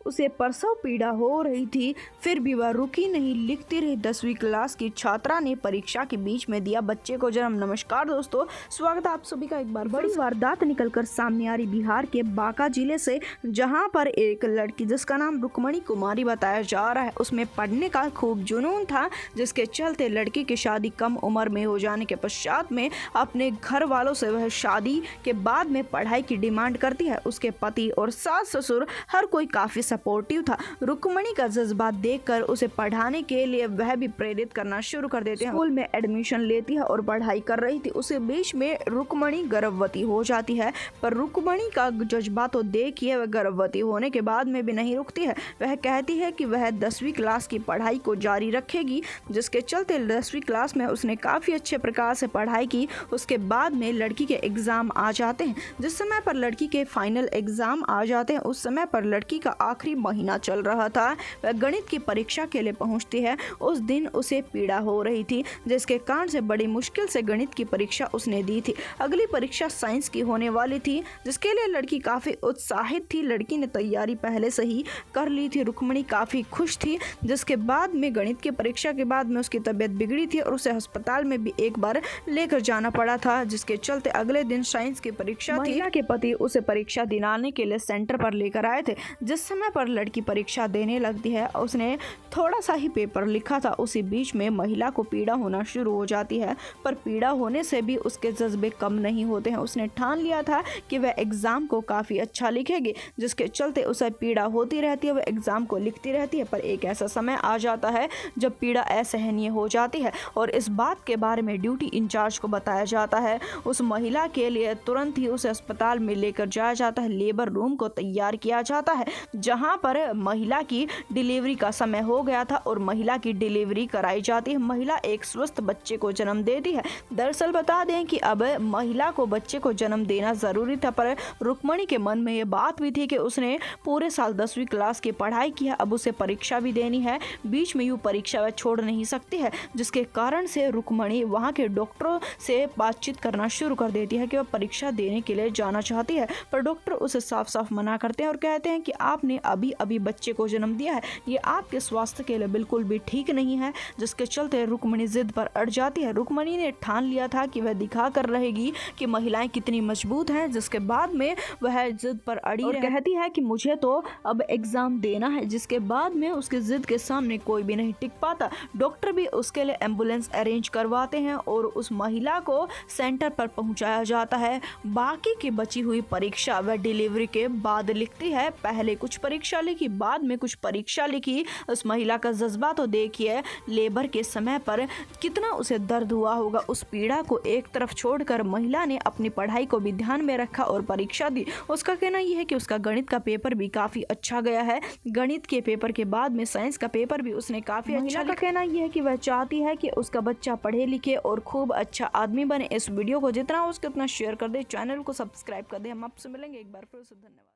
उसे प्रसव पीड़ा हो रही थी, फिर भी वह रुकी नहीं, लिखती रही। 10वीं क्लास की छात्रा ने परीक्षा के बीच में दिया बच्चे को जन्म। नमस्कार दोस्तों, स्वागत है आप सभी का एक बार। बड़ी वारदात निकलकर सामने आ रही बिहार के बांका जिले से, जहां पर एक लड़की जिसका नाम रुक्मणी कुमारी बताया जा रहा है, उसमें पढ़ने का खूब जुनून था, जिसके चलते लड़की की शादी कम उम्र में हो जाने के पश्चात में अपने घर वालों से वह शादी के बाद में पढ़ाई की डिमांड करती है। उसके पति और सास ससुर हर कोई काफी सपोर्टिव था। रुक्मणी का जज्बा देखकर उसे पढ़ाने के लिए वह भी प्रेरित करना शुरू कर देते हैं। स्कूल में एडमिशन लेती है और पढ़ाई कर रही थी। उसे बीच में रुक्मणी गर्भवती हो जाती है, पर रुक्मणी का जज्बा तो देखिए, वह गर्भवती होने के बाद में भी नहीं रुकती है। वह कहती है कि वह 10वीं क्लास की पढ़ाई को जारी रखेगी, जिसके चलते 10वीं क्लास में उसने काफी अच्छे प्रकार से पढ़ाई की। उसके बाद में लड़की के एग्जाम आ जाते हैं। जिस समय पर लड़की के फाइनल एग्जाम आ जाते हैं, उस समय पर लड़की का आखिरी महीना चल रहा था। वह गणित की परीक्षा के लिए पहुंचती है। उस दिन उसे पीड़ा हो रही थी, जिसके कारण से बड़ी मुश्किल से गणित की परीक्षा उसने दी थी। अगली परीक्षा साइंस की होने वाली थी, जिसके लिए लड़की काफी उत्साहित थी। लड़की ने तैयारी पहले से ही कर ली थी। रुक्मणी काफी खुश थी। जिसके बाद में गणित की परीक्षा के बाद में उसकी तबीयत बिगड़ी थी और उसे अस्पताल में भी एक बार लेकर जाना पड़ा था, जिसके चलते अगले दिन साइंस की परीक्षा थी। महिला के पति उसे परीक्षा दिलाने के लिए सेंटर पर लेकर आए थे। जिस समय पर लड़की परीक्षा देने लगती है, उसने थोड़ा सा ही पेपर लिखा था। उसी बीच में महिला को पीड़ा होना शुरू हो जाती है, पर पीड़ा होने से भी उसके जज्बे कम नहीं होते हैं। उसने ठान लिया था कि वह एग्जाम को काफी अच्छा लिखेगी, जिसके चलते उसे पीड़ा होती रहती है। वह एग्जाम को लिखती रहती है, पर एक ऐसा समय आ जाता है जब पीड़ा असहनीय हो जाती है और इस बात के बारे में ड्यूटी इंचार्ज को बताया जाता है। उस महिला के लिए तुरंत ही उसे अस्पताल में लेकर जाया जाता है। लेबर रूम को तैयार किया जाता है, जहां पर महिला की डिलीवरी का समय हो गया था और महिला की डिलीवरी कराई जाती है। महिला एक स्वस्थ बच्चे को जन्म देती है। दरअसल बता दें कि अब महिला को बच्चे को जन्म देना जरूरी था, पर रुक्मणी के मन में ये बात भी थी कि उसने पूरे साल 10वीं क्लास की पढ़ाई की है, अब उसे परीक्षा भी देनी है। बीच में यूं परीक्षा वह छोड़ नहीं सकती है, जिसके कारण से रुक्मणी वहां के डॉक्टरों से बातचीत करना शुरू कर देती है कि वह परीक्षा देने के लिए जाना चाहती है, पर डॉक्टर उसे साफ साफ मना करते हैं और कहते हैं कि आपने अभी अभी बच्चे को जन्म दिया है, ये आपके स्वास्थ्य के लिए बिल्कुल भी ठीक नहीं है। जिसके चलते रुक्मणी जिद पर अड़ जाती है। रुक्मणी ने ठान लिया था कि वह दिखा कर रहेगी कि महिलाएं कितनी मजबूत हैं। जिसके बाद में वह जिद पर अड़ी और कहती है कि मुझे तो अब एग्जाम देना है। जिसके बाद में उसके जिद के सामने कोई भी नहीं टिक पाता। डॉक्टर भी उसके लिए एम्बुलेंस अरेंज करवाते हैं और उस महिला को सेंटर पर पहुंचाया जाता है। बाकी की बची हुई परीक्षा वह डिलीवरी के बाद लिखती है। पहले कुछ परीक्षा लिखी, बाद में कुछ परीक्षा लिखी। उस महिला का जज्बा तो देखिए, लेबर के समय पर कितना उसे दर्द हुआ होगा। उस पीड़ा को एक तरफ छोड़कर महिला ने अपनी पढ़ाई को भी ध्यान में रखा और परीक्षा दी। उसका कहना यह है कि उसका गणित का पेपर भी काफी अच्छा गया है। गणित के पेपर के बाद में साइंस का पेपर भी उसने काफी अच्छा लिखा। कहना यह है कि वह चाहती है कि उसका बच्चा पढ़े लिखे और खूब अच्छा आदमी बने। इस वीडियो को जितना हो सके उतना शेयर कर दे, चैनल को सब्सक्राइब कर दे। हम आपसे मिलेंगे एक बार फिर से। धन्यवाद।